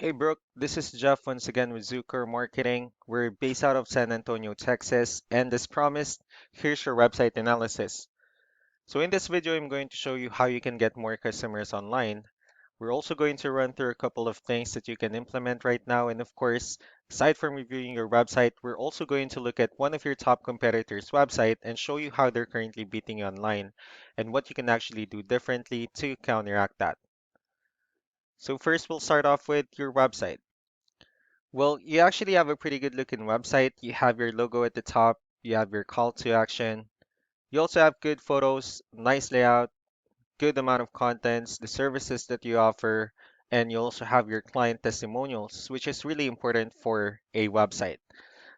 Hey Brooke, this is Jeff once again with Zucker Marketing. We're based out of San Antonio, Texas, and as promised, here's your website analysis. So in this video, I'm going to show you how you can get more customers online. We're also going to run through a couple of things that you can implement right now, and of course, aside from reviewing your website, we're also going to look at one of your top competitors' website and show you how they're currently beating you online and what you can actually do differently to counteract that. So first, we'll start off with your website. Well, you actually have a pretty good looking website. You have your logo at the top, you have your call to action. You also have good photos, nice layout, good amount of contents, the services that you offer, and you also have your client testimonials, which is really important for a website.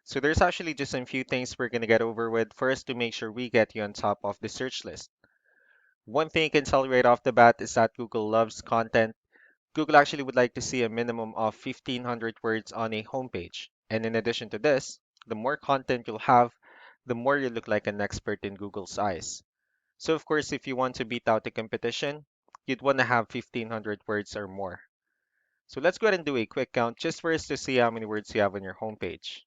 So there's actually just a few things we're going to get over with for us to make sure we get you on top of the search list. One thing I can tell you right off the bat is that Google loves content. Google actually would like to see a minimum of 1,500 words on a homepage. And in addition to this, the more content you'll have, the more you look like an expert in Google's eyes. So of course, if you want to beat out the competition, you'd want to have 1,500 words or more. So let's go ahead and do a quick count just for us to see how many words you have on your homepage.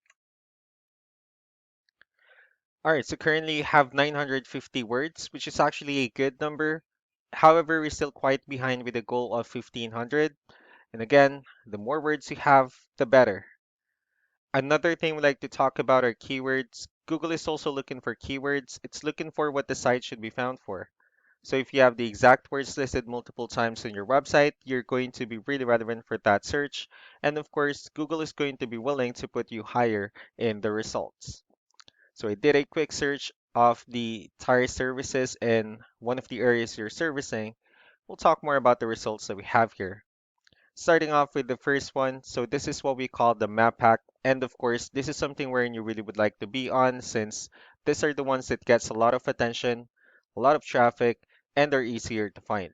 All right, so currently you have 950 words, which is actually a good number. However, we're still quite behind with the goal of 1,500. And again, the more words you have, the better. Another thing we like to talk about are keywords. Google is also looking for keywords. It's looking for what the site should be found for. So if you have the exact words listed multiple times on your website, you're going to be really relevant for that search. And of course, Google is going to be willing to put you higher in the results. So I did a quick search of the tire services in one of the areas you're servicing. We'll talk more about the results that we have here. Starting off with the first one, so this is what we call the map pack. And of course, this is something wherein you really would like to be on since these are the ones that gets a lot of attention, a lot of traffic, and are easier to find.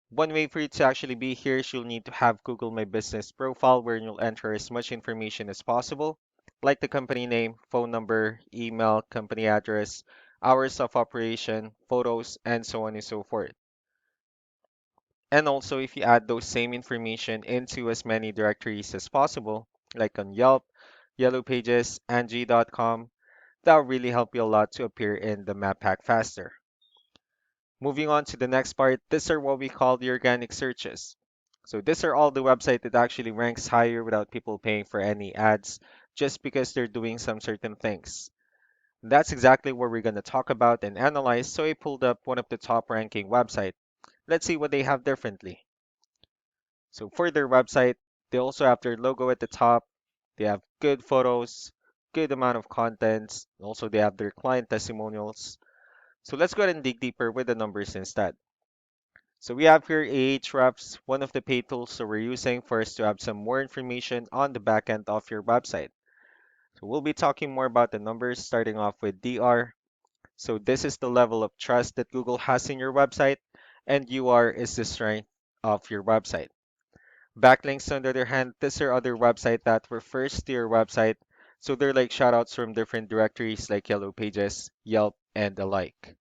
One way for you to actually be here is you'll need to have Google My Business profile where you'll enter as much information as possible, like the company name, phone number, email, company address, hours of operation, photos, and so on and so forth. And also, if you add those same information into as many directories as possible, like on Yelp, Yellow Pages, Angie.com, that will really help you a lot to appear in the map pack faster. Moving on to the next part, these are what we call the organic searches. So these are all the website that actually ranks higher without people paying for any ads, just because they're doing some certain things. That's exactly what we're going to talk about and analyze, so I pulled up one of the top ranking websites. Let's see what they have differently. So for their website, they also have their logo at the top. They have good photos, good amount of contents. Also, they have their client testimonials. So let's go ahead and dig deeper with the numbers instead. So we have here Ahrefs, one of the paid tools that we're using for us to have some more information on the back end of your website. So we'll be talking more about the numbers starting off with DR. So this is the level of trust that Google has in your website, and UR is the strength of your website. Backlinks, on the other hand, these are other websites that refers to your website. So they're like shoutouts from different directories like Yellow Pages, Yelp, and the like.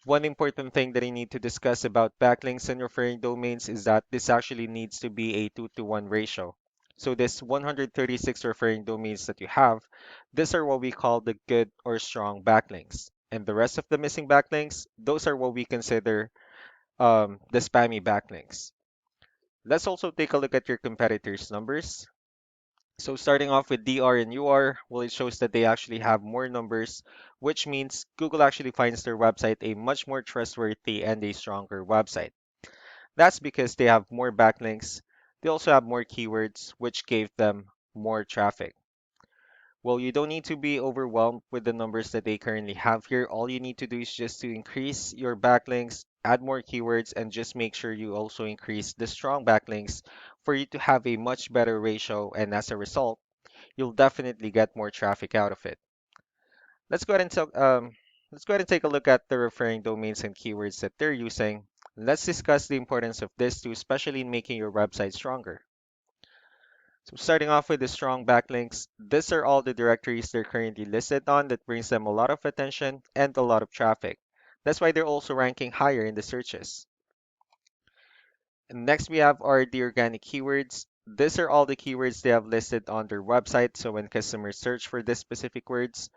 One important thing that I need to discuss about backlinks and referring domains is that this actually needs to be a 2-to-1 ratio. So this 136 referring domains that you have, these are what we call the good or strong backlinks. And the rest of the missing backlinks, those are what we consider the spammy backlinks. Let's also take a look at your competitors' numbers. So starting off with DR and UR, well, it shows that they actually have more numbers, which means Google actually finds their website a much more trustworthy and a stronger website. That's because they have more backlinks. They also have more keywords, which gave them more traffic. Well, you don't need to be overwhelmed with the numbers that they currently have here. All you need to do is just to increase your backlinks, add more keywords, and just make sure you also increase the strong backlinks for you to have a much better ratio. And as a result, you'll definitely get more traffic out of it. Let's go ahead and let's go ahead and take a look at the referring domains and keywords that they're using. Let's discuss the importance of this too, especially in making your website stronger. So starting off with the strong backlinks, these are all the directories they're currently listed on that brings them a lot of attention and a lot of traffic. That's why they're also ranking higher in the searches. And next we have are the organic keywords. These are all the keywords they have listed on their website, so when customers search for these specific words,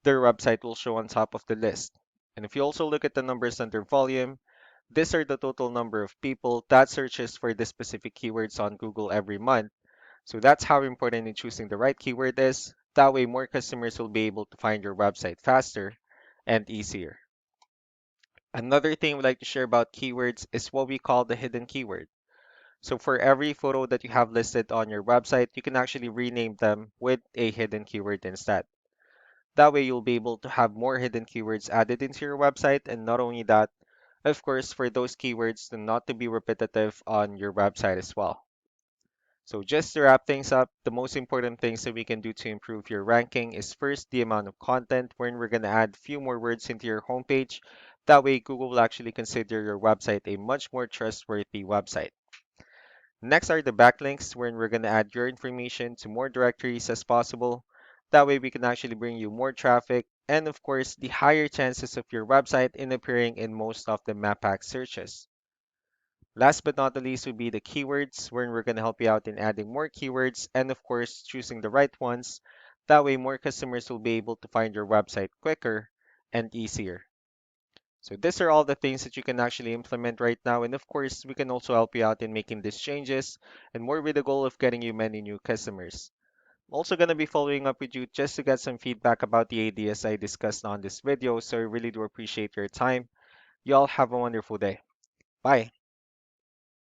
their website will show on top of the list. And if you also look at the numbers under volume, these are the total number of people that searches for this specific keywords on Google every month. So that's how important in choosing the right keyword is. That way, more customers will be able to find your website faster and easier. Another thing we like to share about keywords is what we call the hidden keyword. So for every photo that you have listed on your website, you can actually rename them with a hidden keyword instead. That way, you'll be able to have more hidden keywords added into your website. And not only that, of course, for those keywords to not to be repetitive on your website as well. So just to wrap things up, the most important things that we can do to improve your ranking is first the amount of content, wherein we're going to add few more words into your homepage. That way, Google will actually consider your website a much more trustworthy website. Next are the backlinks, wherein we're going to add your information to more directories as possible. That way, we can actually bring you more traffic and, of course, the higher chances of your website in appearing in most of the map pack searches. Last but not the least would be the keywords, wherein we're going to help you out in adding more keywords and, of course, choosing the right ones. That way, more customers will be able to find your website quicker and easier. So these are all the things that you can actually implement right now. And of course, we can also help you out in making these changes and more with the goal of getting you many new customers. I'm also going to be following up with you just to get some feedback about the ideas I discussed on this video. So I really do appreciate your time. You all have a wonderful day. Bye.